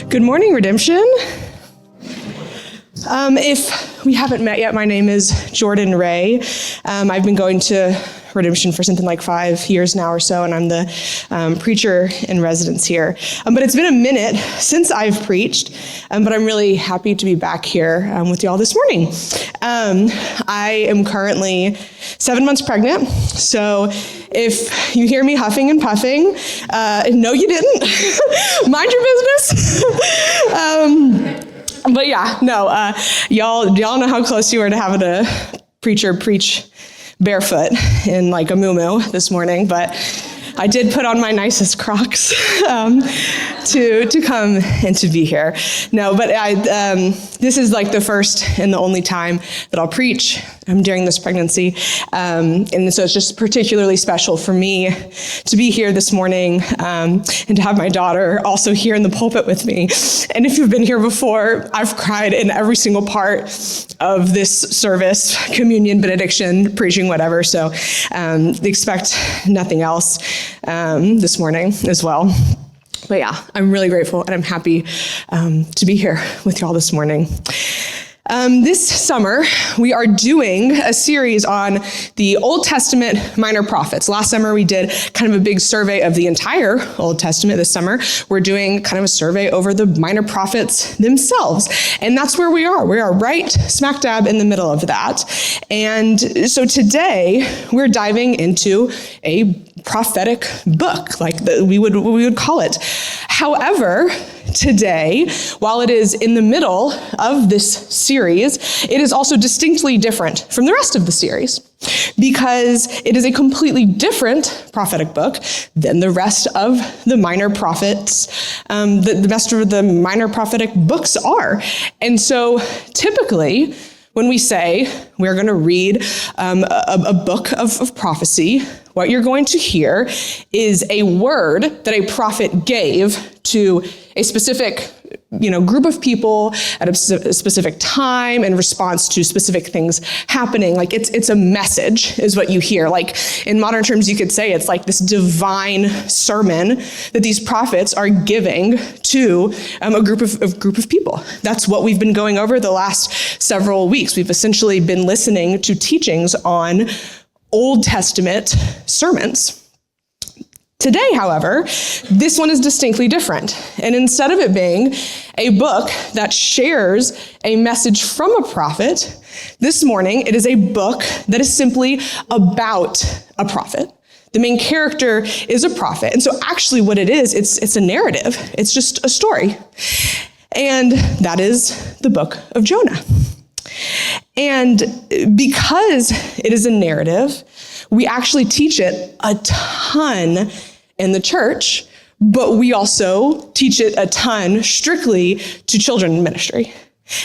Good morning, Redemption. If we haven't met yet, my name is Jordan Ray. I've been going to Redemption for something like 5 years now or so, and I'm the preacher in residence here. But it's been a minute since I've preached, but I'm really happy to be back here with you all this morning. I am currently 7 months pregnant, so if you hear me huffing and puffing, no, you didn't. Mind your business. But yeah, no, y'all know how close you are to having a preacher preach barefoot in like a muumuu this morning, but I did put on my nicest Crocs to come and to be here. No, but this is like the first and the only time that I'll preach during this pregnancy. And so it's just particularly special for me to be here this morning and to have my daughter also here in the pulpit with me. And if you've been here before, I've cried in every single part of this service, communion, benediction, preaching, whatever. So expect nothing else this morning as well. But yeah, I'm really grateful and I'm happy to be here with y'all this morning. This summer, we are doing a series on the Old Testament minor prophets. Last summer, we did kind of a big survey of the entire Old Testament. This summer, we're doing kind of a survey over the minor prophets themselves. And that's where we are. We are right smack dab in the middle of that. And so today, we're diving into a prophetic book, like we would call it. However, today, while it is in the middle of this series, it is also distinctly different from the rest of the series because it is a completely different prophetic book than the rest of the minor prophets, the rest of the minor prophetic books are. And so typically, when we say we're going to read a book of prophecy, what you're going to hear is a word that a prophet gave to a specific, group of people at a specific time in response to specific things happening. Like it's a message is what you hear. Like in modern terms, you could say it's like this divine sermon that these prophets are giving to a group of people. That's what we've been going over the last several weeks. We've essentially been listening to teachings on Old Testament sermons. Today, however, this one is distinctly different. And instead of it being a book that shares a message from a prophet, this morning it is a book that is simply about a prophet. The main character is a prophet. And so actually what it is, it's a narrative. It's just a story. And that is the book of Jonah. And because it is a narrative, we actually teach it a ton in the church, but we also teach it a ton strictly to children in ministry.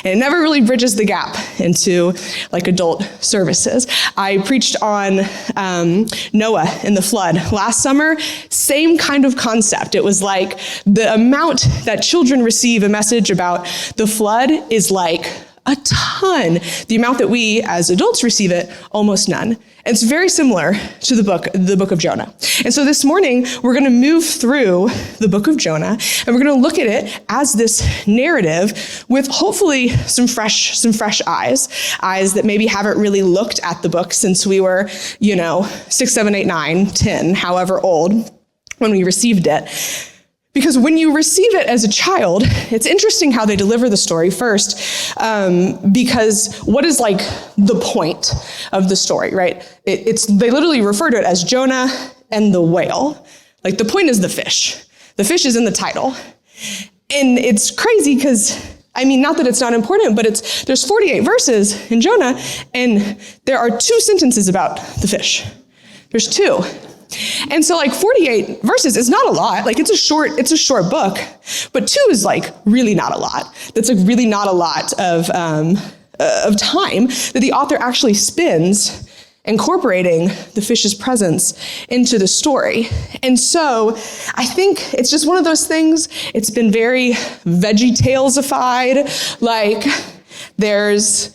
And it never really bridges the gap into like adult services. I preached on Noah and the flood last summer, same kind of concept. It was like the amount that children receive a message about the flood is like a ton. The amount that we as adults receive it, almost none. And it's very similar to the book of Jonah. And so this morning, we're going to move through the book of Jonah, and we're going to look at it as this narrative with hopefully some fresh eyes that maybe haven't really looked at the book since we were, 6, 7, 8, 9, 10, however old when we received it. Because when you receive it as a child, it's interesting how they deliver the story first, because what is like the point of the story, right? They literally refer to it as Jonah and the whale. Like the point is the fish. The fish is in the title. And it's crazy because, not that it's not important, but there's 48 verses in Jonah, and there are 2 sentences about the fish. There's 2. And so 48 verses is not a lot. It's a short book, but 2 is really not a lot. That's really not a lot of time that the author actually spends incorporating the fish's presence into the story. And so I think it's just one of those things. It's been very VeggieTales-ified. There's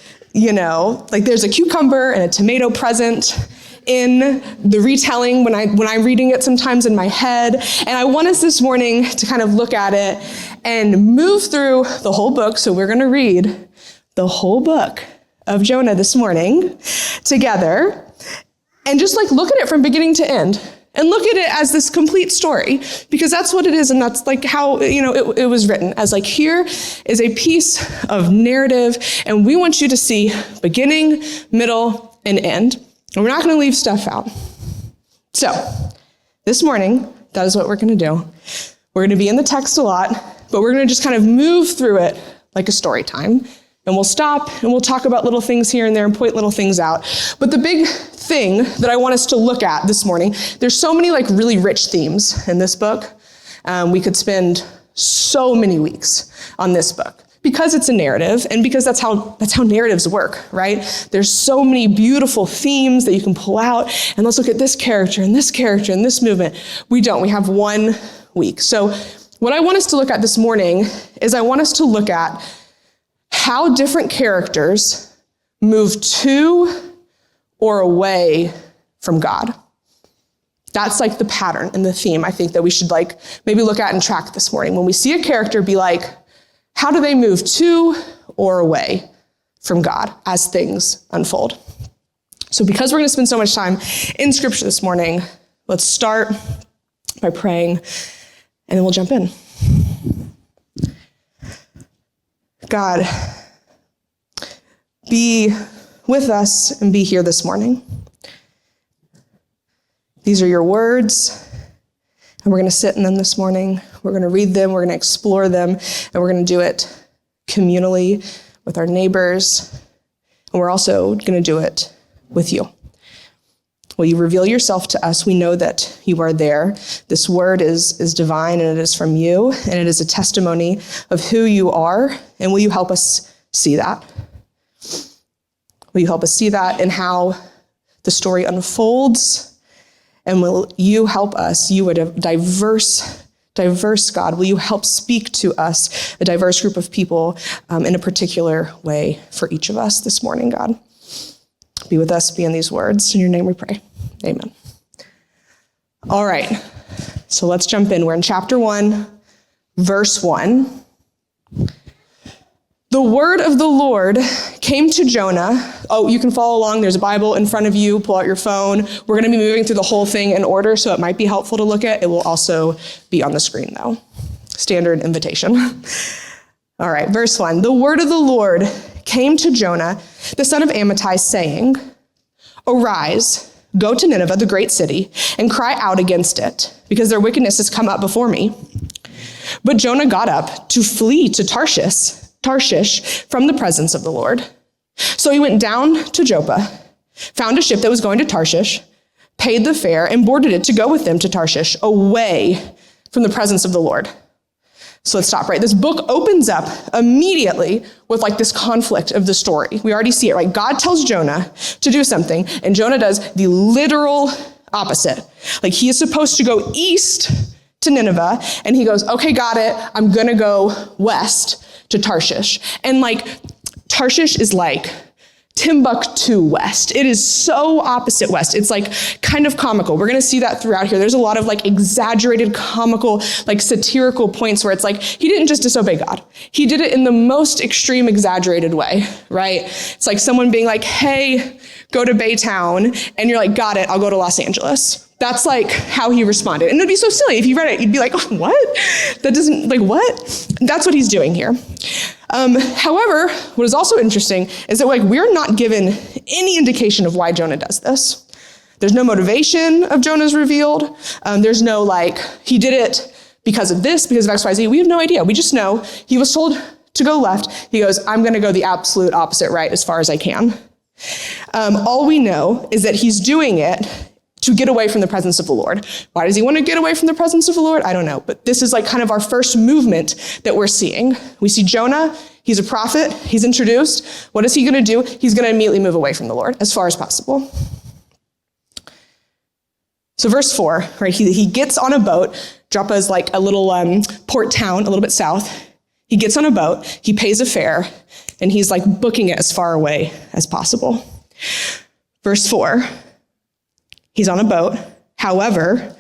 a cucumber and a tomato present in the retelling when I'm reading it sometimes in my head. And I want us this morning to kind of look at it and move through the whole book. So we're going to read the whole book of Jonah this morning together and just like look at it from beginning to end and look at it as this complete story, because that's what it is. And that's like how, it was written as like, here is a piece of narrative and we want you to see beginning, middle, and end. And we're not going to leave stuff out. So this morning, that is what we're going to do. We're going to be in the text a lot, but we're going to just kind of move through it like a story time. And we'll stop and we'll talk about little things here and there and point little things out. But the big thing that I want us to look at this morning, there's so many like really rich themes in this book. We could spend so many weeks on this book because it's a narrative and because that's how narratives work, right? There's so many beautiful themes that you can pull out, and let's look at this character and this character and this movement. We don't. We have 1 week. So what I want us to look at this morning is I want us to look at how different characters move to or away from God. That's like the pattern and the theme I think that we should like maybe look at and track this morning. When we see a character, be like, how do they move to or away from God as things unfold? So because we're going to spend so much time in Scripture this morning, let's start by praying and then we'll jump in. God, be with us and be here this morning. These are your words, and we're going to sit in them this morning. We're going to read them, we're going to explore them, and we're going to do it communally with our neighbors, and we're also going to do it with you. Will you reveal yourself to us? We know that you are there. This word is divine, and it is from you, and it is a testimony of who you are, and will you help us see that? Will you help us see that in how the story unfolds? And will you help us, you are a diverse God, will you help speak to us, a diverse group of people, in a particular way for each of us this morning, God? Be with us, be in these words. In your name we pray. Amen. All right, so let's jump in. We're in chapter 1, verse 1. The word of the Lord came to Jonah. Oh, you can follow along. There's a Bible in front of you. Pull out your phone. We're going to be moving through the whole thing in order, so it might be helpful to look at. It will also be on the screen, though. Standard invitation. All right, verse 1. The word of the Lord came to Jonah, the son of Amittai, saying, "Arise, go to Nineveh, the great city, and cry out against it, because their wickedness has come up before me." But Jonah got up to flee to Tarshish from the presence of the Lord. So he went down to Joppa, found a ship that was going to Tarshish, paid the fare, and boarded it to go with them to Tarshish, away from the presence of the Lord. So let's stop, right? This book opens up immediately with like this conflict of the story. We already see it, right? God tells Jonah to do something, and Jonah does the literal opposite. Like he is supposed to go east to Nineveh, and he goes, okay, got it. I'm gonna go west to Tarshish. And like Tarshish is like Timbuktu west. It is so opposite west. It's like kind of comical. We're going to see that throughout here. There's a lot of like exaggerated, comical, like satirical points where it's like, he didn't just disobey God. He did it in the most extreme, exaggerated way, right? It's like someone being like, hey, go to Baytown. And you're like, got it. I'll go to Los Angeles. That's like how he responded. And it'd be so silly. If you read it, you'd be like, oh, what? That doesn't, like, what? That's what he's doing here. However, what is also interesting is that like we're not given any indication of why Jonah does this. There's no motivation of Jonah's revealed. There's no like, he did it because of this, because of X, Y, Z. We have no idea. We just know he was told to go left. He goes, I'm going to go the absolute opposite right as far as I can. All we know is that he's doing it to get away from the presence of the Lord. Why does he want to get away from the presence of the Lord? I don't know. But this is like kind of our first movement that we're seeing. We see Jonah, he's a prophet, he's introduced. What is he going to do? He's going to immediately move away from the Lord as far as possible. So verse 4, right, he gets on a boat. Joppa is like a little port town a little bit south. He gets on a boat, he pays a fare, and he's like booking it as far away as possible. Verse 4, he's on a boat. However,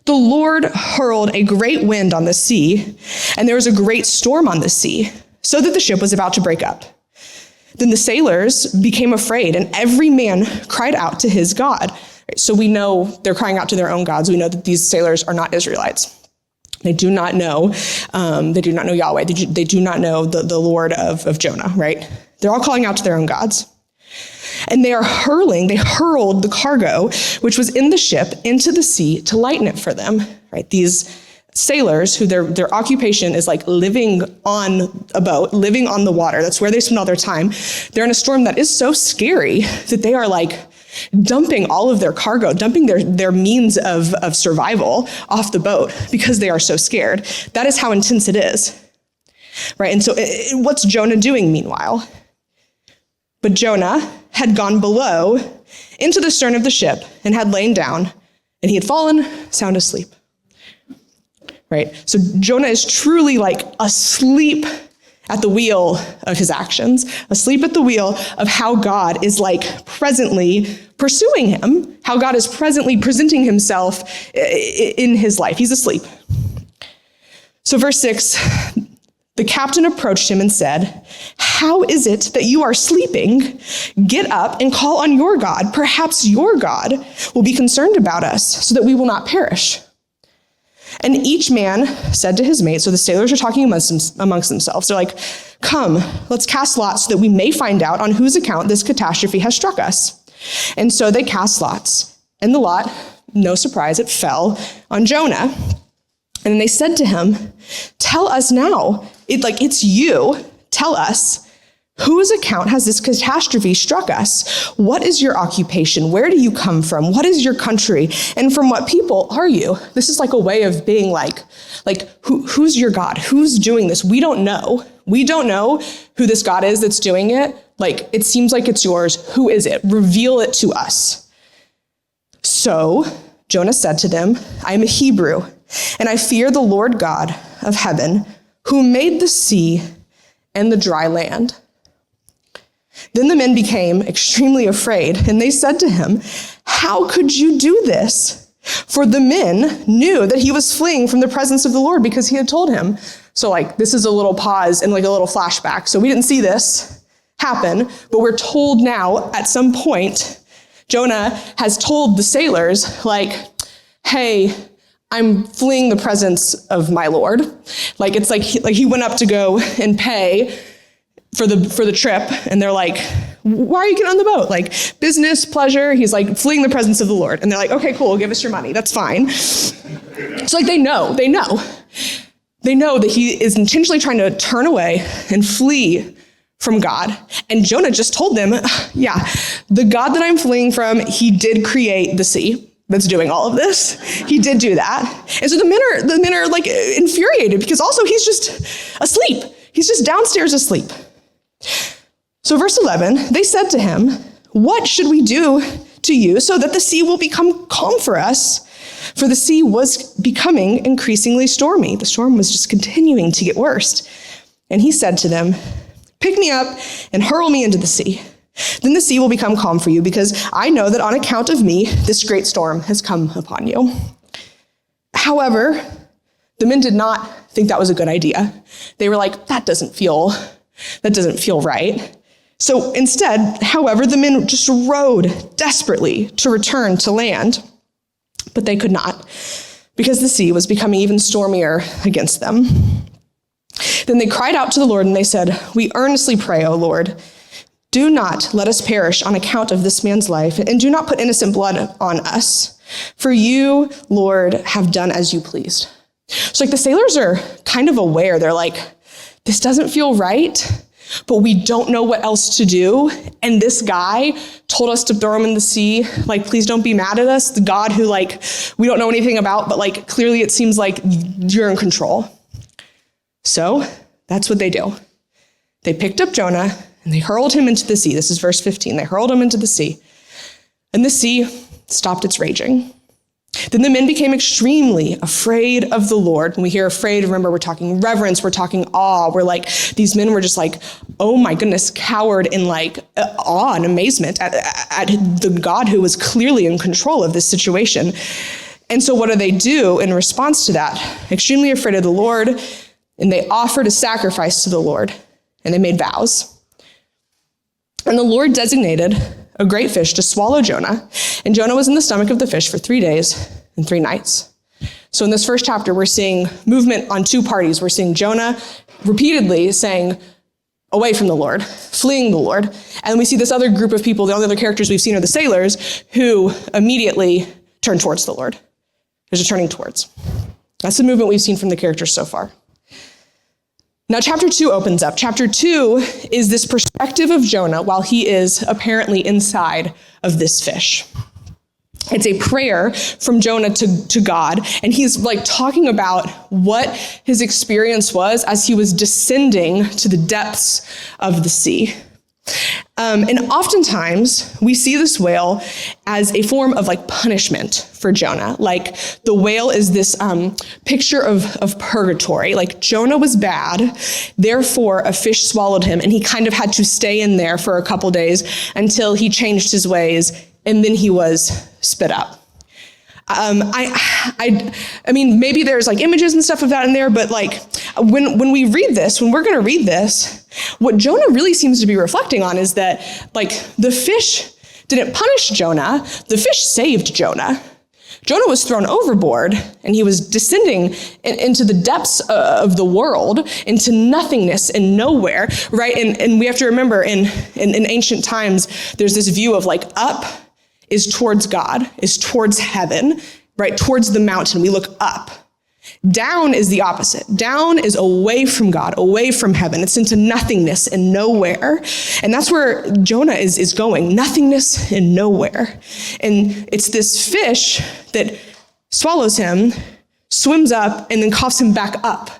The Lord hurled a great wind on the sea, and there was a great storm on the sea, so that the ship was about to break up. Then the sailors became afraid, and every man cried out to his God. So we know they're crying out to their own gods. We know that these sailors are not Israelites. They do not know Yahweh. They do not know the Lord of Jonah, right? They're all calling out to their own gods. And they hurled the cargo, which was in the ship, into the sea to lighten it for them, right? These sailors, who their occupation is like living on a boat, living on the water. That's where they spend all their time. They're in a storm that is so scary that they are like dumping all of their cargo, dumping their means of survival off the boat because they are so scared. That is how intense it is, right? And so what's Jonah doing meanwhile? But Jonah had gone below into the stern of the ship and had lain down, and he had fallen sound asleep. Right? So Jonah is truly like asleep at the wheel of his actions, asleep at the wheel of how God is like presently pursuing him, how God is presently presenting himself in his life. He's asleep. So verse 6, the captain approached him and said, "How is it that you are sleeping? Get up and call on your God. Perhaps your God will be concerned about us so that we will not perish." And each man said to his mate, so the sailors are talking amongst themselves. They're like, "Come, let's cast lots so that we may find out on whose account this catastrophe has struck us." And so they cast lots. And the lot, no surprise, it fell on Jonah. And then they said to him, "Tell us now, it's you. Tell us, whose account has this catastrophe struck us? What is your occupation? Where do you come from? What is your country? And from what people are you?" This is like a way of being like who's your God? Who's doing this? We don't know. We don't know who this God is that's doing it. Like, it seems like it's yours. Who is it? Reveal it to us. So Jonah said to them, "I am a Hebrew, and I fear the Lord God of heaven, who made the sea and the dry land." Then the men became extremely afraid, and they said to him, "How could you do this?" For the men knew that he was fleeing from the presence of the Lord because he had told him. So this is a little pause and a little flashback. So we didn't see this happen, but we're told now at some point, Jonah has told the sailors, "Hey, I'm fleeing the presence of my Lord." It's like he went up to go and pay for the trip, and they're like, "Why are you getting on the boat?" Business, pleasure. He's fleeing the presence of the Lord. And they're like, "Okay, cool, give us your money. That's fine." So they know that he is intentionally trying to turn away and flee from God. And Jonah just told them, yeah, the God that I'm fleeing from, he did create the sea that's doing all of this. He did do that. And so the men are infuriated because also he's just asleep. He's just downstairs asleep. So verse 11, they said to him, "What should we do to you so that the sea will become calm for us?" For the sea was becoming increasingly stormy. The storm was just continuing to get worse. And he said to them, "Pick me up and hurl me into the sea. Then the sea will become calm for you, because I know that on account of me, this great storm has come upon you." However, the men did not think that was a good idea. They were like, that doesn't feel right. So instead, however, the men just rowed desperately to return to land, but they could not, because the sea was becoming even stormier against them. Then they cried out to the Lord, and they said, "We earnestly pray, O Lord, do not let us perish on account of this man's life, and do not put innocent blood on us. For you, Lord, have done as you pleased." So the sailors are kind of aware. They're like, this doesn't feel right, but we don't know what else to do. And this guy told us to throw him in the sea. Please don't be mad at us. The God who we don't know anything about, but clearly it seems like you're in control. So that's what they do. They picked up Jonah and they hurled him into the sea. This is verse 15. They hurled him into the sea, and the sea stopped its raging. Then the men became extremely afraid of the Lord. When we hear afraid, remember, we're talking reverence, we're talking awe. We're these men were just oh my goodness, cowered in awe and amazement at the God who was clearly in control of this situation. And so what do in response to that? Extremely afraid of the Lord, and they offered a sacrifice to the Lord, and they made vows. And the Lord designated a great fish to swallow Jonah, and Jonah was in the stomach of the fish for 3 days and 3 nights. So in this first chapter, we're seeing movement on two parties. We're seeing Jonah repeatedly saying, away from the Lord, fleeing the Lord. And we see this other group of people, the only other characters we've seen are the sailors, who immediately turn towards the Lord. There's a turning towards. That's the movement we've seen from the characters so far. Now, chapter 2 opens up. Chapter 2 is this perspective of Jonah while he is apparently inside of this fish. It's a prayer from Jonah to God, and he's like talking about what his experience was as he was descending to the depths of the sea. And oftentimes we see this whale as a form of like punishment for Jonah. Like the whale is this picture of purgatory. Like Jonah was bad, therefore a fish swallowed him, and he kind of had to stay in there for a couple days until he changed his ways, and then he was spit out. I mean, maybe there's like images and stuff of that in there, but like when we read this, when we're going to read this, what Jonah really seems to be reflecting on is that like the fish didn't punish Jonah, the fish saved Jonah. Jonah was thrown overboard, and he was descending into the depths of the world, into nothingness and nowhere, right? And we have to remember in ancient times, there's this view of like up is towards God, is towards heaven, right? Towards the mountain, we look up. Down is the opposite. Down is away from God, away from heaven. It's into nothingness and nowhere. And that's where Jonah is going, nothingness and nowhere. And it's this fish that swallows him, swims up, and then coughs him back up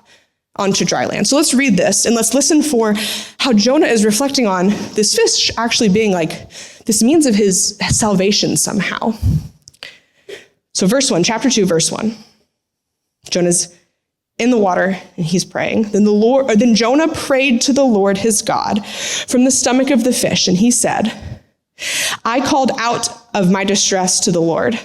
onto dry land. So let's read this, and let's listen for how Jonah is reflecting on this fish actually being like this means of his salvation somehow. So chapter 2, verse 1. Jonah's in the water and he's praying. Then Jonah prayed to the Lord his God from the stomach of the fish, and he said, I called out of my distress to the Lord,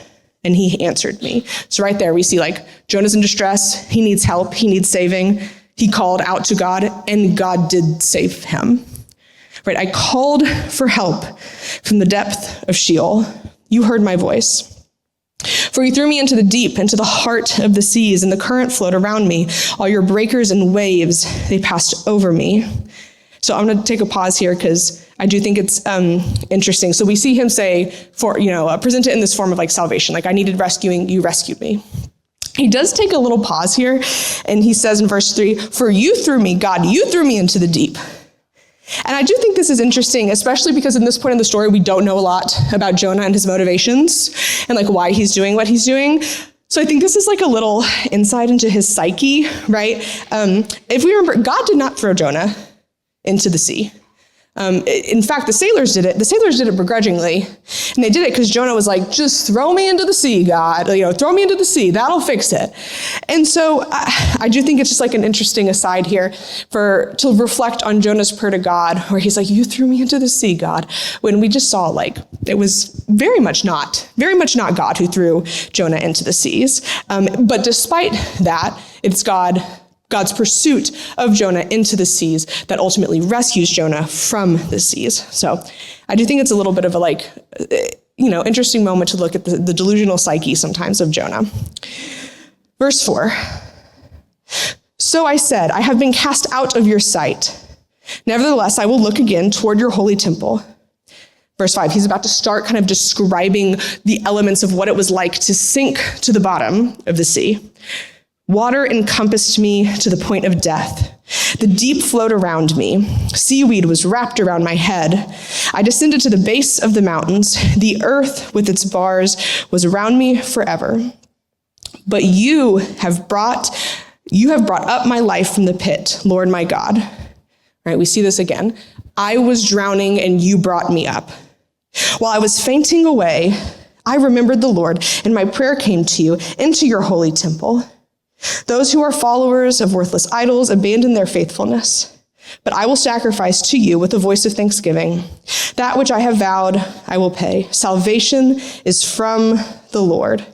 and he answered me. So right there we see like Jonah's in distress, he needs help, he needs saving. He called out to God, and God did save him. Right? I called for help from the depth of Sheol. You heard my voice. For you threw me into the deep, into the heart of the seas, and the current flowed around me. All your breakers and waves, they passed over me. So I'm going to take a pause here because I do think it's interesting. So we see him say, present it in this form of like salvation. Like I needed rescuing, you rescued me. He does take a little pause here, and he says in verse 3, for you threw me, God, you threw me into the deep. And I do think this is interesting, especially because in this point in the story, we don't know a lot about Jonah and his motivations and like why he's doing what he's doing. So I think this is like a little insight into his psyche, right? If we remember, God did not throw Jonah into the sea. In fact, the sailors did it. The sailors did it begrudgingly. And they did it because Jonah was like, just throw me into the sea, God. Throw me into the sea. That'll fix it. And so I do think it's just like an interesting aside here to reflect on Jonah's prayer to God, where he's like, you threw me into the sea, God. When we just saw like, it was very much not God who threw Jonah into the seas. But despite that, it's God's pursuit of Jonah into the seas that ultimately rescues Jonah from the seas. So I do think it's a little bit of a interesting moment to look at the delusional psyche sometimes of Jonah. Verse 4. So I said, I have been cast out of your sight. Nevertheless, I will look again toward your holy temple. Verse 5, he's about to start kind of describing the elements of what it was like to sink to the bottom of the sea. Water encompassed me to the point of death. The deep flowed around me. Seaweed was wrapped around my head. I descended to the base of the mountains. The earth with its bars was around me forever. But you have brought up my life from the pit, Lord my God. All right, we see this again. I was drowning and you brought me up. While I was fainting away, I remembered the Lord, and my prayer came to you into your holy temple. Those who are followers of worthless idols abandon their faithfulness, but I will sacrifice to you with a voice of thanksgiving. That which I have vowed, I will pay. Salvation is from the Lord.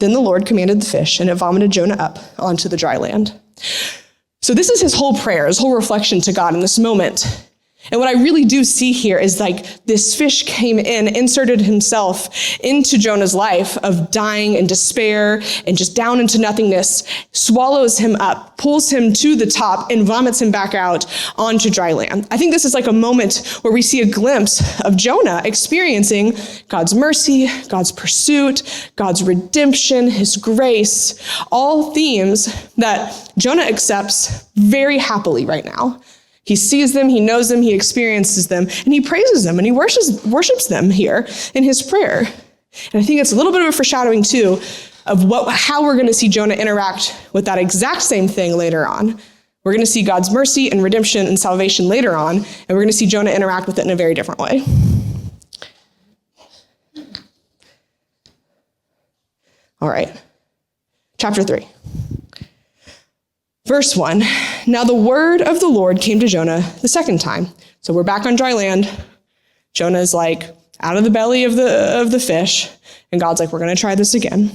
Then the Lord commanded the fish, and it vomited Jonah up onto the dry land. So this is his whole prayer, his whole reflection to God in this moment. And what I really do see here is like this fish came in, inserted himself into Jonah's life of dying and despair and just down into nothingness, swallows him up, pulls him to the top, and vomits him back out onto dry land. I think this is like a moment where we see a glimpse of Jonah experiencing God's mercy, God's pursuit, God's redemption, his grace, all themes that Jonah accepts very happily right now. He sees them, he knows them, he experiences them, and he praises them, and he worships them here in his prayer. And I think it's a little bit of a foreshadowing, too, of how we're going to see Jonah interact with that exact same thing later on. We're going to see God's mercy and redemption and salvation later on, and we're going to see Jonah interact with it in a very different way. All right, chapter 3. Verse 1, now the word of the Lord came to Jonah the second time. So we're back on dry land. Jonah is like out of the belly of the fish, and God's like, we're going to try this again.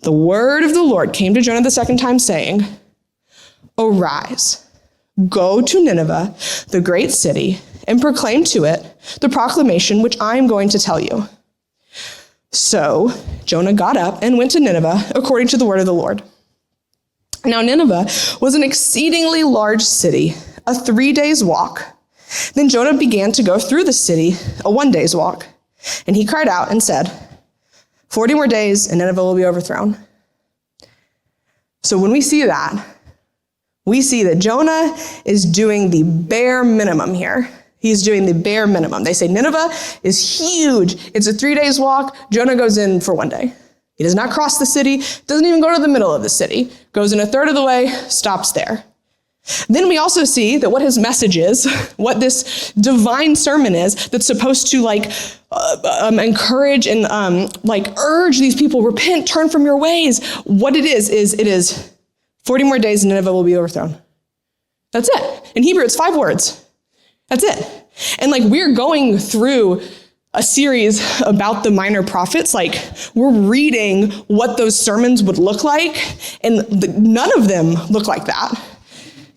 The word of the Lord came to Jonah the second time, saying, arise, go to Nineveh, the great city, and proclaim to it the proclamation which I am going to tell you. So Jonah got up and went to Nineveh according to the word of the Lord. Now Nineveh was an exceedingly large city, a 3 days walk. Then Jonah began to go through the city, a 1 day's walk. And he cried out and said, 40 more days and Nineveh will be overthrown. So when we see that Jonah is doing the bare minimum here. He's doing the bare minimum. They say Nineveh is huge. It's a 3 days walk. Jonah goes in for 1 day. He does not cross the city, doesn't even go to the middle of the city, goes in a third of the way, stops there. Then we also see that what his message is, what this divine sermon is that's supposed to encourage and urge these people, repent, turn from your ways. What it is 40 more days and Nineveh will be overthrown. That's it. In Hebrew, it's 5 words. That's it. And we're going through a series about the minor prophets, we're reading what those sermons would look like, and none of them look like that.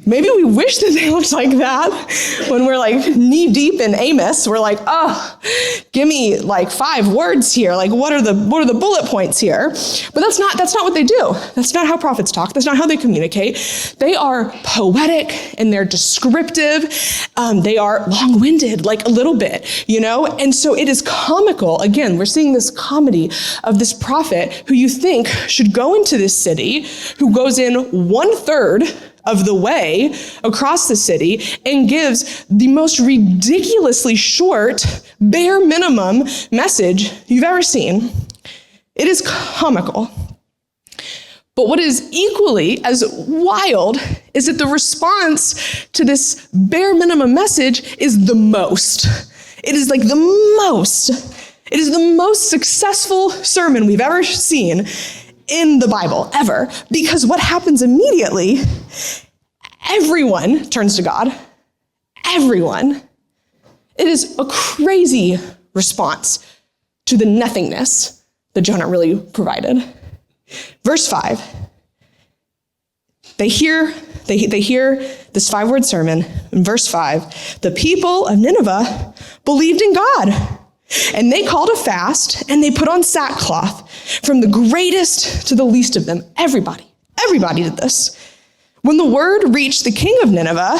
Maybe we wish that they looked like that when we're knee deep in Amos. We're give me 5 words here. What are the bullet points here? But that's not what they do. That's not how prophets talk. That's not how they communicate. They are poetic and they're descriptive. They are long-winded, a little bit, And so it is comical. Again, we're seeing this comedy of this prophet who you think should go into this city, who goes in 1/3 of the way across the city and gives the most ridiculously short, bare minimum message you've ever seen. It is comical. But what is equally as wild is that the response to this bare minimum message is the most. It is it is the most successful sermon we've ever seen in the Bible, ever. Because what happens immediately, everyone turns to God. Everyone. It is a crazy response to the nothingness that Jonah really provided. Verse 5. They hear this 5-word sermon. In verse 5, the people of Nineveh believed in God. And they called a fast, and they put on sackcloth, from the greatest to the least of them. Everybody did this. When the word reached the king of Nineveh,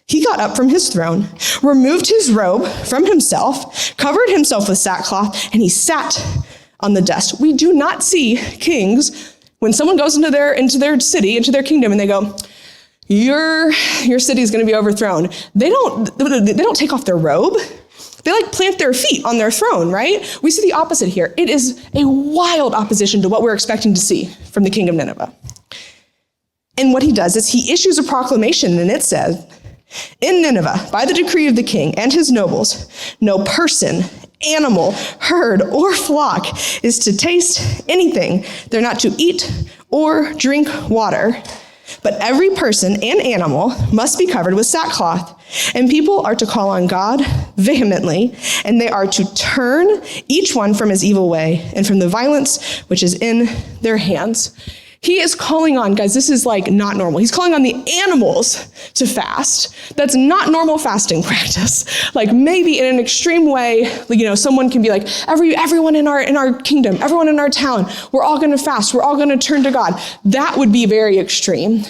he got up from his throne, removed his robe from himself, covered himself with sackcloth, and he sat on the dust. We do not see kings, when someone goes into their city, into their kingdom, and they go, your city is going to be overthrown. They don't take off their robe. They plant their feet on their throne, right? We see the opposite here. It is a wild opposition to what we're expecting to see from the king of Nineveh. And what he does is he issues a proclamation, and it says, in Nineveh, by the decree of the king and his nobles, no person, animal, herd, or flock is to taste anything. They're not to eat or drink water. But every person and animal must be covered with sackcloth. And people are to call on God vehemently, and they are to turn each one from his evil way and from the violence which is in their hands. He is calling on, guys, this is like not normal. He's calling on the animals to fast. That's not normal fasting practice. Like maybe in an extreme way, someone can be like, everyone in our kingdom, everyone in our town, we're all going to fast. We're all going to turn to God. That would be very extreme.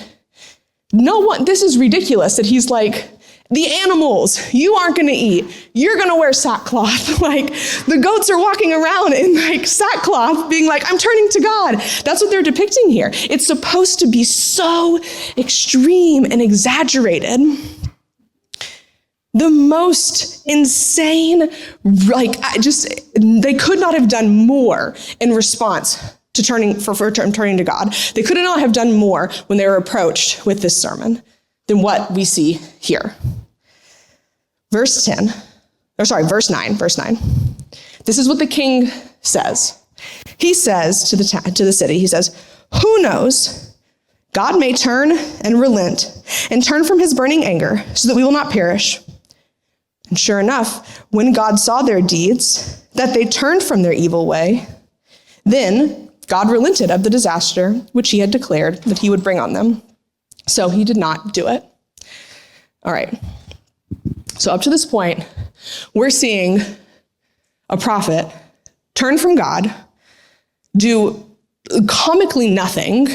This is ridiculous that he's like, the animals, you aren't going to eat. You're going to wear sackcloth. Like the goats are walking around in like sackcloth being like, I'm turning to God. That's what they're depicting here. It's supposed to be so extreme and exaggerated. The most insane, they could not have done more in response to turning to God. They could not have done more when they were approached with this sermon than what we see here. Verse 9. This is what the king says. He says to the city, he says, who knows? God may turn and relent and turn from his burning anger so that we will not perish. And sure enough, when God saw their deeds, that they turned from their evil way, then God relented of the disaster which he had declared that he would bring on them. So he did not do it. All right. So up to this point, we're seeing a prophet turn from God, do comically nothing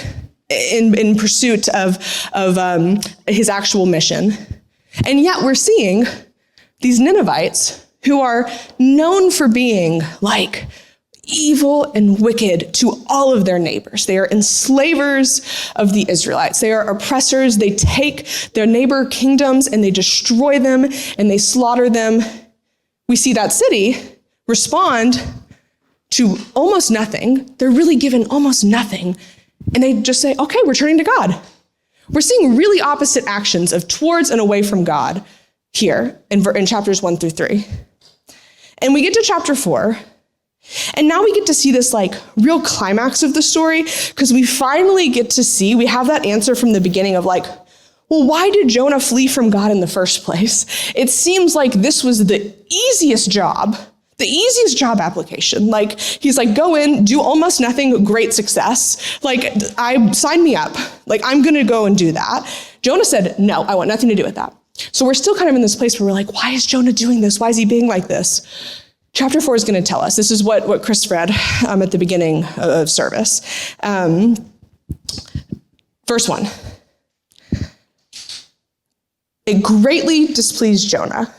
in pursuit of his actual mission. And yet we're seeing these Ninevites who are known for being like evil and wicked to all of their neighbors. They are enslavers of the Israelites. They are oppressors. They take their neighbor kingdoms and they destroy them and they slaughter them. We see that city respond to almost nothing. They're really given almost nothing. And they just say, okay, we're turning to God. We're seeing really opposite actions of towards and away from God here in chapters 1-3. And we get to chapter 4. And now we get to see this like real climax of the story because we finally get to see, we have that answer from the beginning of like, well, why did Jonah flee from God in the first place? It seems like this was the easiest job application. Like he's like, go in, do almost nothing, great success. Like sign me up. Like I'm going to go and do that. Jonah said, no, I want nothing to do with that. So we're still kind of in this place where we're like, why is Jonah doing this? Why is he being like this? Chapter 4 is going to tell us. This is what Chris read at the beginning of service. Verse 1. It greatly displeased Jonah.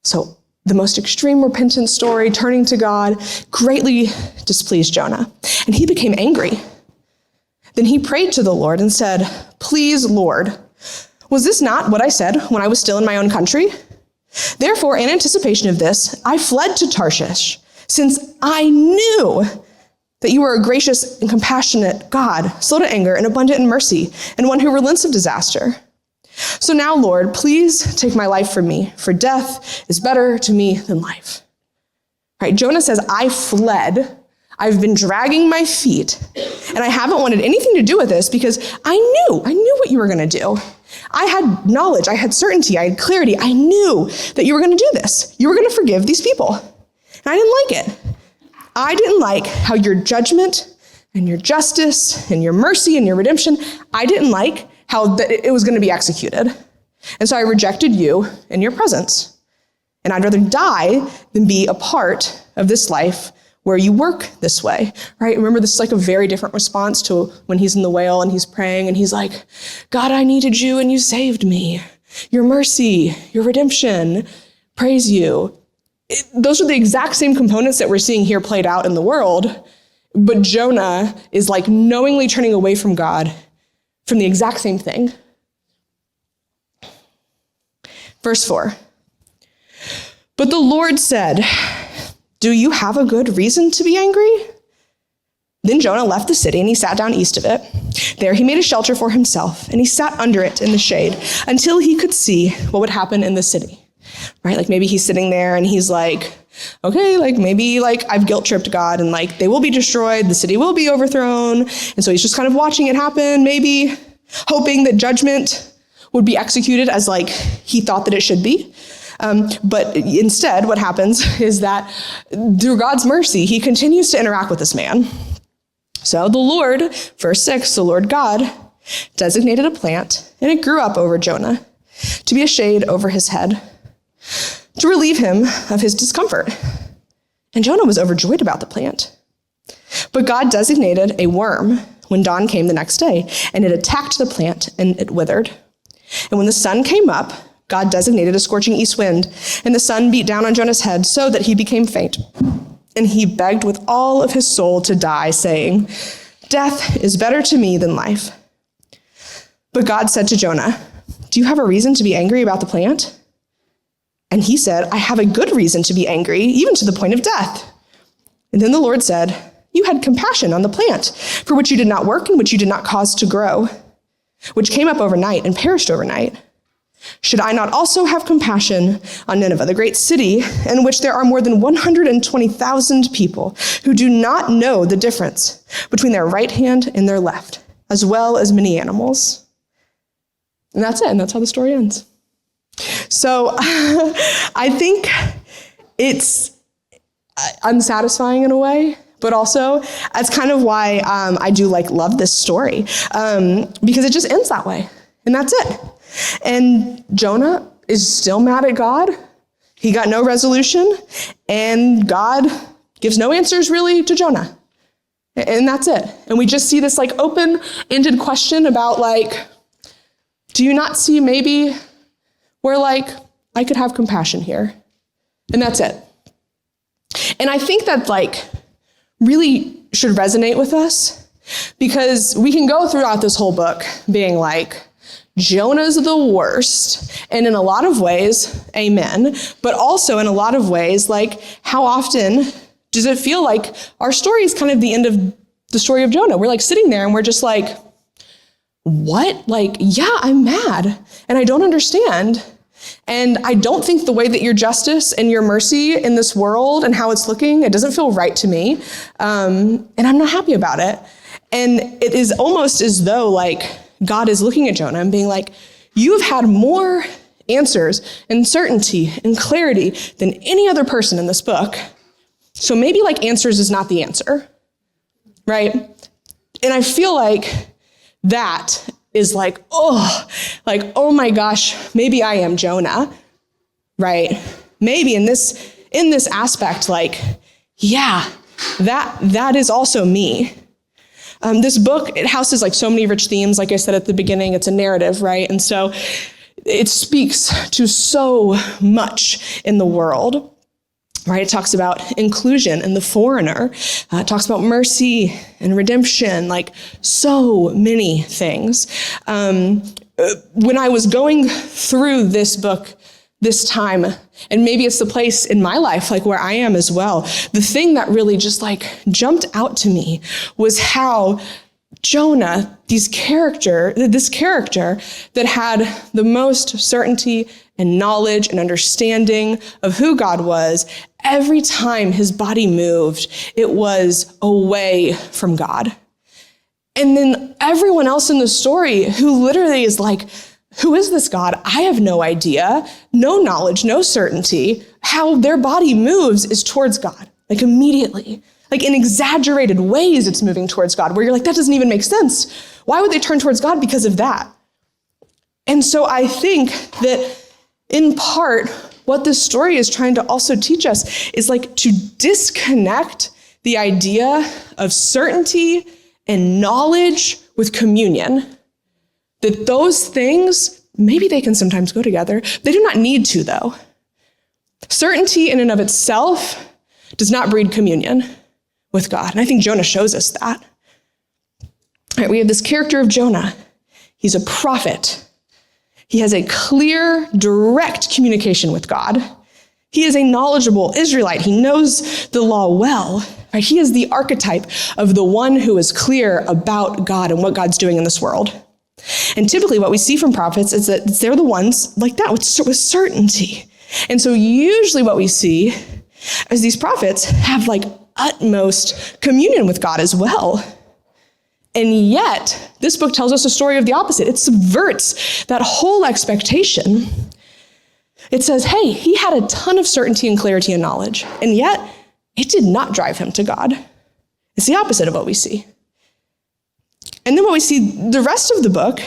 So the most extreme repentance story, turning to God, greatly displeased Jonah. And he became angry. Then he prayed to the Lord and said, please, Lord, was this not what I said when I was still in my own country? Therefore, in anticipation of this, I fled to Tarshish, since I knew that you are a gracious and compassionate God, slow to anger and abundant in mercy, and one who relents of disaster. So now, Lord, please take my life from me, for death is better to me than life. Right? Jonah says, I fled. I've been dragging my feet, and I haven't wanted anything to do with this because I knew what you were going to do. I had knowledge, I had certainty, I had clarity. I knew that you were going to do this. You were going to forgive these people. And I didn't like it. I didn't like how your judgment and your justice and your mercy and your redemption, I didn't like how it was going to be executed. And so I rejected you and your presence. And I'd rather die than be a part of this life where you work this way, right? Remember, this is like a very different response to when he's in the whale and he's praying and he's like, God, I needed you and you saved me. Your mercy, your redemption, praise you. Those are the exact same components that we're seeing here played out in the world, but Jonah is like knowingly turning away from God from the exact same thing. Verse 4. But the Lord said, do you have a good reason to be angry? Then Jonah left the city and he sat down east of it. There he made a shelter for himself and he sat under it in the shade until he could see what would happen in the city. Right? Like maybe he's sitting there and he's like, okay, like maybe like I've guilt tripped God and like they will be destroyed. The city will be overthrown. And so he's just kind of watching it happen, maybe hoping that judgment would be executed as like he thought that it should be. But instead, what happens is that through God's mercy, he continues to interact with this man. So the Lord, verse 6, the Lord God designated a plant, and it grew up over Jonah to be a shade over his head, to relieve him of his discomfort. And Jonah was overjoyed about the plant. But God designated a worm when dawn came the next day, and it attacked the plant, and it withered. And when the sun came up, God designated a scorching east wind, and the sun beat down on Jonah's head so that he became faint. And he begged with all of his soul to die, saying, "Death is better to me than life." But God said to Jonah, "Do you have a reason to be angry about the plant?" And he said, "I have a good reason to be angry, even to the point of death." And then the Lord said, "You had compassion on the plant, for which you did not work and which you did not cause to grow, which came up overnight and perished overnight. Should I not also have compassion on Nineveh, the great city, in which there are more than 120,000 people who do not know the difference between their right hand and their left, as well as many animals?" And that's it, and that's how the story ends. So I think it's unsatisfying in a way, but also that's kind of why I do love this story, because it just ends that way, and that's it. And Jonah is still mad at God. He got no resolution, and God gives no answers really to Jonah. And that's it. And we just see this open-ended question about do you not see maybe where I could have compassion here? And that's it. And I think that really should resonate with us, because we can go throughout this whole book being Jonah's the worst, and in a lot of ways, amen, but also in a lot of ways, how often does it feel like our story is kind of the end of the story of Jonah? We're sitting there and we're just what? Yeah, I'm mad, and I don't understand, and I don't think the way that your justice and your mercy in this world and how it's looking, it doesn't feel right to me, and I'm not happy about it. And it is almost as though God is looking at Jonah and being you've had more answers and certainty and clarity than any other person in this book. So maybe answers is not the answer, right? And I feel that is oh my gosh, maybe I am Jonah, right? Maybe in this aspect, yeah, that is also me. This book, it houses so many rich themes. Like I said at the beginning, it's a narrative, right? And so it speaks to so much in the world, right? It talks about inclusion and the foreigner. It talks about mercy and redemption, so many things. When I was going through this book this time, and maybe it's the place in my life where I am as well, the thing that really just jumped out to me was how Jonah, this character that had the most certainty and knowledge and understanding of who God was, every time his body moved, it was away from God. And then everyone else in the story who literally is who is this God? I have no idea, no knowledge, no certainty. How their body moves is towards God, immediately. In exaggerated ways, it's moving towards God, where you're that doesn't even make sense. Why would they turn towards God because of that? And so I think that in part, what this story is trying to also teach us is to disconnect the idea of certainty and knowledge with communion. That those things, maybe they can sometimes go together. They do not need to, though. Certainty in and of itself does not breed communion with God. And I think Jonah shows us that. All right, we have this character of Jonah. He's a prophet. He has a clear, direct communication with God. He is a knowledgeable Israelite. He knows the law well. Right? He is the archetype of the one who is clear about God and what God's doing in this world. And typically what we see from prophets is that they're the ones like that with certainty. And so usually what we see is these prophets have utmost communion with God as well. And yet, this book tells us a story of the opposite. It subverts that whole expectation. It says, hey, he had a ton of certainty and clarity and knowledge, and yet it did not drive him to God. It's the opposite of what we see. And then what we see, the rest of the book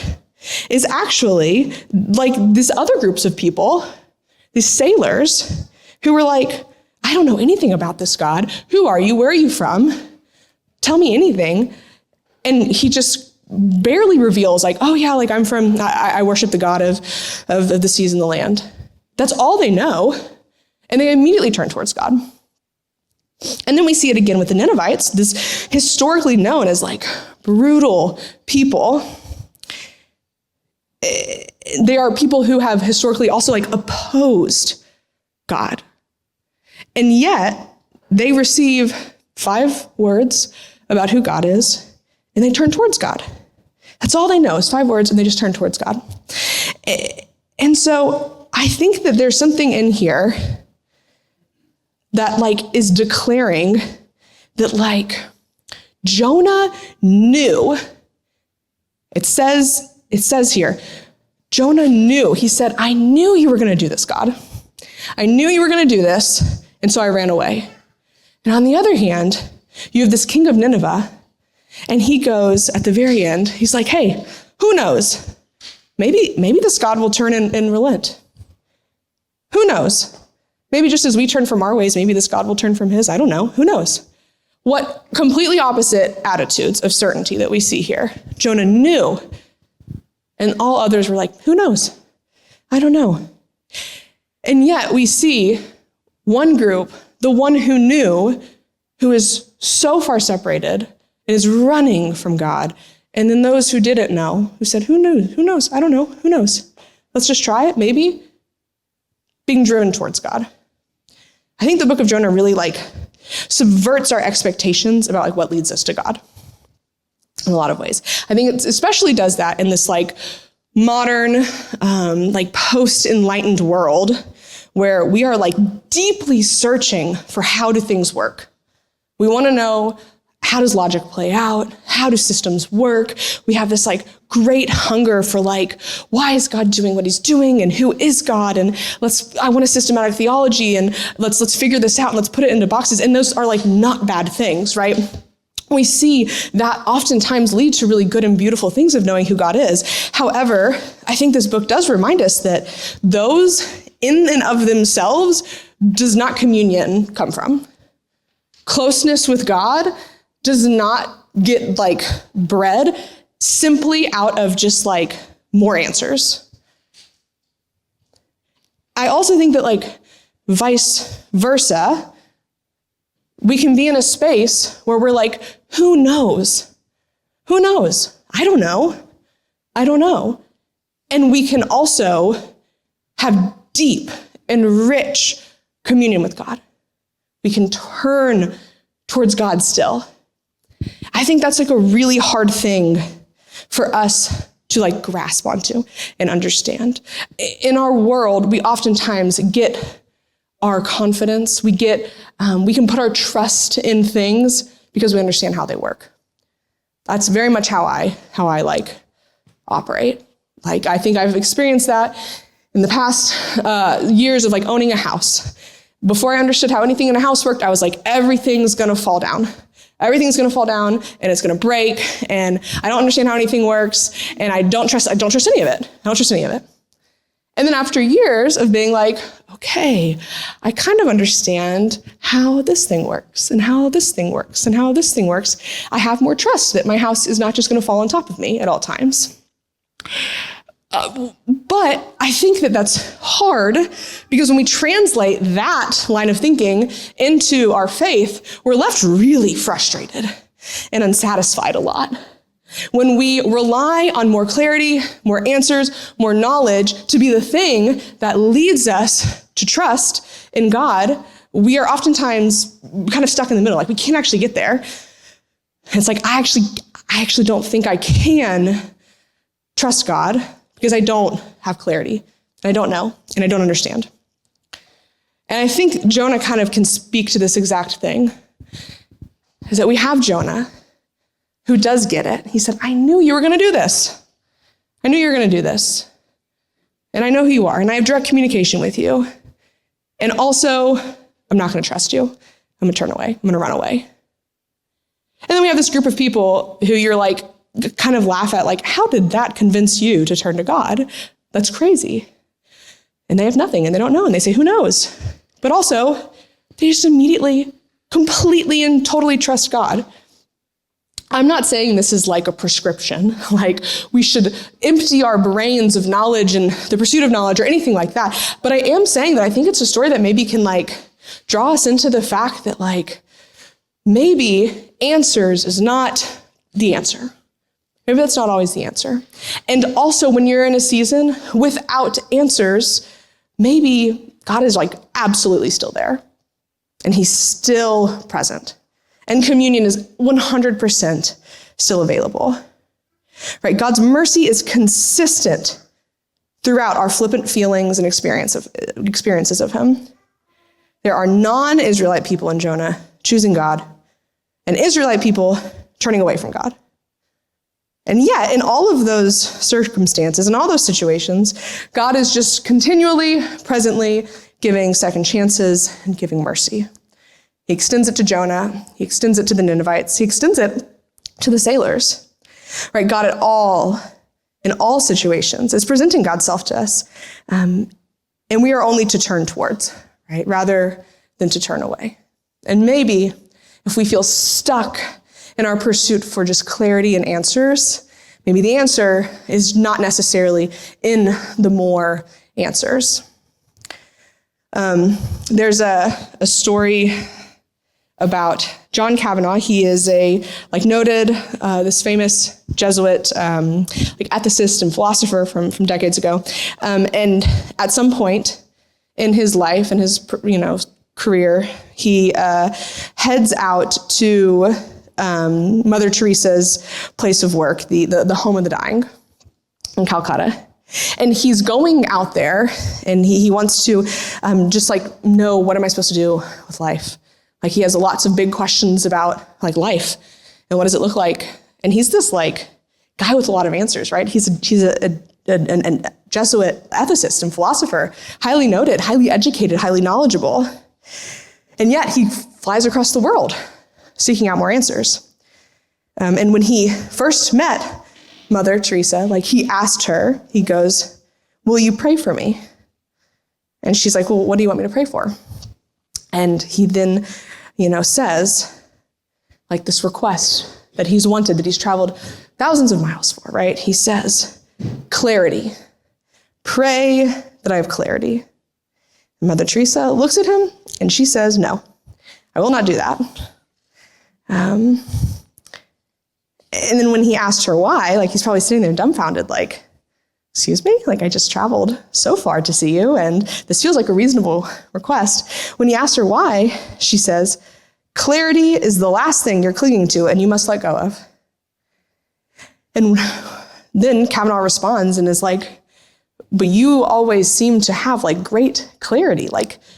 is actually like these other groups of people, these sailors, who were like, I don't know anything about this God. Who are you? Where are you from? Tell me anything. And he just barely reveals like, oh yeah, like I worship the God of the seas and the land. That's all they know. And they immediately turn towards God. And then we see it again with the Ninevites, this historically known as like brutal people. They are people who have historically also like opposed God. And yet they receive 5 words about who God is, and they turn towards God. That's all they know is 5 words, and they just turn towards God. And so I think that there's something in here that like is declaring that like Jonah knew. It says here, Jonah knew. He said, I knew you were going to do this, God. I knew you were going to do this, and so I ran away. And on the other hand, you have this king of Nineveh, and he goes at the very end, he's like, hey, who knows? Maybe this God will turn and relent. Who knows? Maybe just as we turn from our ways, maybe this God will turn from his. I don't know. Who knows? What completely opposite attitudes of certainty that we see here. Jonah knew, and all others were like, who knows? I don't know. And yet we see one group, the one who knew, who is so far separated and is running from God. And then those who didn't know, who said, who knew? Who knows? I don't know. Who knows? Let's just try it, maybe. Being driven towards God. I think the book of Jonah really like subverts our expectations about like what leads us to God in a lot of ways. I think it especially does that in this like modern, like post-enlightened world where we are like deeply searching for how do things work. We want to know, how does logic play out? How do systems work? We have this like great hunger for like, why is God doing what he's doing? And who is God? And I want a systematic theology, and let's figure this out and let's put it into boxes. And those are like not bad things, right? We see that oftentimes lead to really good and beautiful things of knowing who God is. However, I think this book does remind us that those in and of themselves does not communion come from. Closeness with God does not get like bred simply out of just like more answers. I also think that like vice versa, we can be in a space where we're like, who knows? Who knows? I don't know. I don't know. And we can also have deep and rich communion with God. We can turn towards God still. I think that's like a really hard thing for us to like grasp onto and understand. In our world, we oftentimes get our confidence, we can put our trust in things because we understand how they work. That's very much how I like operate. Like, I think I've experienced that in the past years of like owning a house. Before I understood how anything in a house worked, I was like, everything's gonna fall down. Everything's gonna fall down and it's gonna break, and I don't understand how anything works, and I don't trust any of it. I don't trust any of it. And then after years of being like, okay, I kind of understand how this thing works and how this thing works and how this thing works, I have more trust that my house is not just gonna fall on top of me at all times. But I think that that's hard because when we translate that line of thinking into our faith, we're left really frustrated and unsatisfied a lot. When we rely on more clarity, more answers, more knowledge to be the thing that leads us to trust in God, we are oftentimes kind of stuck in the middle. Like, we can't actually get there. And it's like, I actually don't think I can trust God because I don't have clarity, and I don't know, and I don't understand. And I think Jonah kind of can speak to this exact thing, is that we have Jonah, who does get it. He said, I knew you were going to do this. I knew you were going to do this. And I know who you are, and I have direct communication with you. And also, I'm not going to trust you. I'm going to turn away. I'm going to run away. And then we have this group of people who you're like, kind of laugh at, like, how did that convince you to turn to God? That's crazy. And they have nothing, and they don't know, and they say, who knows? But also, they just immediately, completely and totally trust God. I'm not saying this is like a prescription, like we should empty our brains of knowledge and the pursuit of knowledge or anything like that. But I am saying that I think it's a story that maybe can like draw us into the fact that like maybe answers is not the answer. Maybe that's not always the answer. And also when you're in a season without answers, maybe God is like absolutely still there and he's still present. And communion is 100% still available, right? God's mercy is consistent throughout our flippant feelings and experiences of him. There are non-Israelite people in Jonah choosing God and Israelite people turning away from God. And yet, in all of those circumstances, in all those situations, God is just continually, presently giving second chances and giving mercy. He extends it to Jonah. He extends it to the Ninevites. He extends it to the sailors. Right? God in all situations, is presenting God's self to us. And we are only to turn towards, right? Rather than to turn away. And maybe if we feel stuck in our pursuit for just clarity and answers, maybe the answer is not necessarily in the more answers. Theres a story about John Kavanaugh. He is a noted, this famous Jesuit ethicist and philosopher from decades ago. And at some point in his life and his career, he heads out to Mother Teresa's place of work, the home of the dying in Calcutta. And he's going out there and he wants to just know, what am I supposed to do with life? Like he has lots of big questions about life and what does it look like? And he's this guy with a lot of answers, right? He's a Jesuit ethicist and philosopher, highly noted, highly educated, highly knowledgeable. And yet he flies across the world seeking out more answers. And when he first met Mother Teresa, he asked her, he goes, will you pray for me? And she's like, well, what do you want me to pray for? And he then, says, this request that he's wanted, that he's traveled thousands of miles for, right? He says, clarity. Pray that I have clarity. And Mother Teresa looks at him and she says, no, I will not do that. And then when he asked her why, he's probably sitting there dumbfounded, excuse me? I just traveled so far to see you, and this feels like a reasonable request. When he asked her why, she says, clarity is the last thing you're clinging to and you must let go of. And then Kavanaugh responds and is like, but you always seem to have great clarity.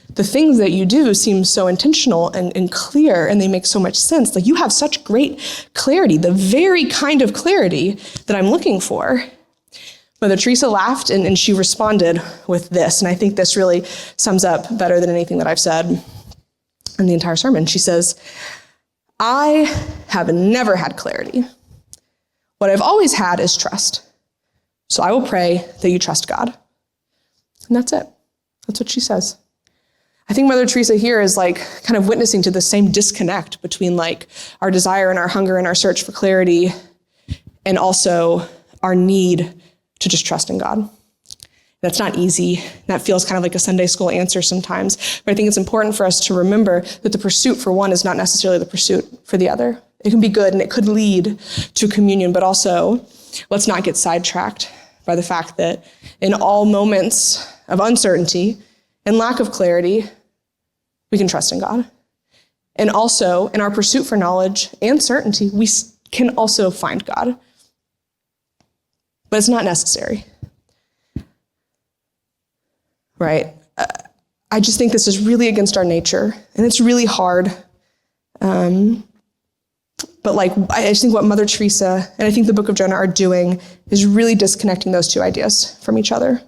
The things that you do seem so intentional and clear, and they make so much sense. You have such great clarity, the very kind of clarity that I'm looking for. Mother Teresa laughed and she responded with this. And I think this really sums up better than anything that I've said in the entire sermon. She says, I have never had clarity. What I've always had is trust. So I will pray that you trust God. And that's it. That's what she says. I think Mother Teresa here is kind of witnessing to the same disconnect between our desire and our hunger and our search for clarity and also our need to just trust in God. That's not easy. That feels kind of like a Sunday school answer sometimes. But I think it's important for us to remember that the pursuit for one is not necessarily the pursuit for the other. It can be good and it could lead to communion, but also let's not get sidetracked by the fact that in all moments of uncertainty and lack of clarity, we can trust in God. And also in our pursuit for knowledge and certainty, we can also find God. But it's not necessary, right? I just think this is really against our nature, and it's really hard. But like, I just think what Mother Teresa and I think the Book of Jonah are doing is really disconnecting those two ideas from each other.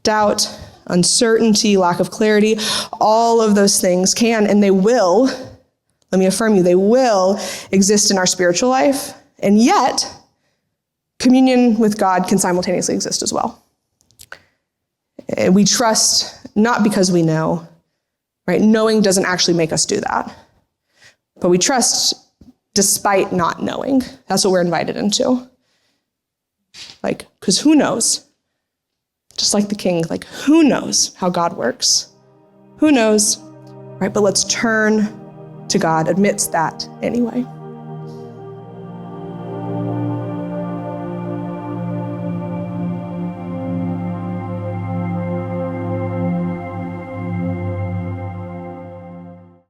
Doubt, uncertainty, lack of clarity, all of those things can and they will, let me affirm you, they will exist in our spiritual life. And yet, communion with God can simultaneously exist as well. And we trust not because we know, right? Knowing doesn't actually make us do that. But we trust despite not knowing. That's what we're invited into. Like, because who knows? Just like the king, like, who knows how God works? Who knows, right? But let's turn to God amidst that anyway.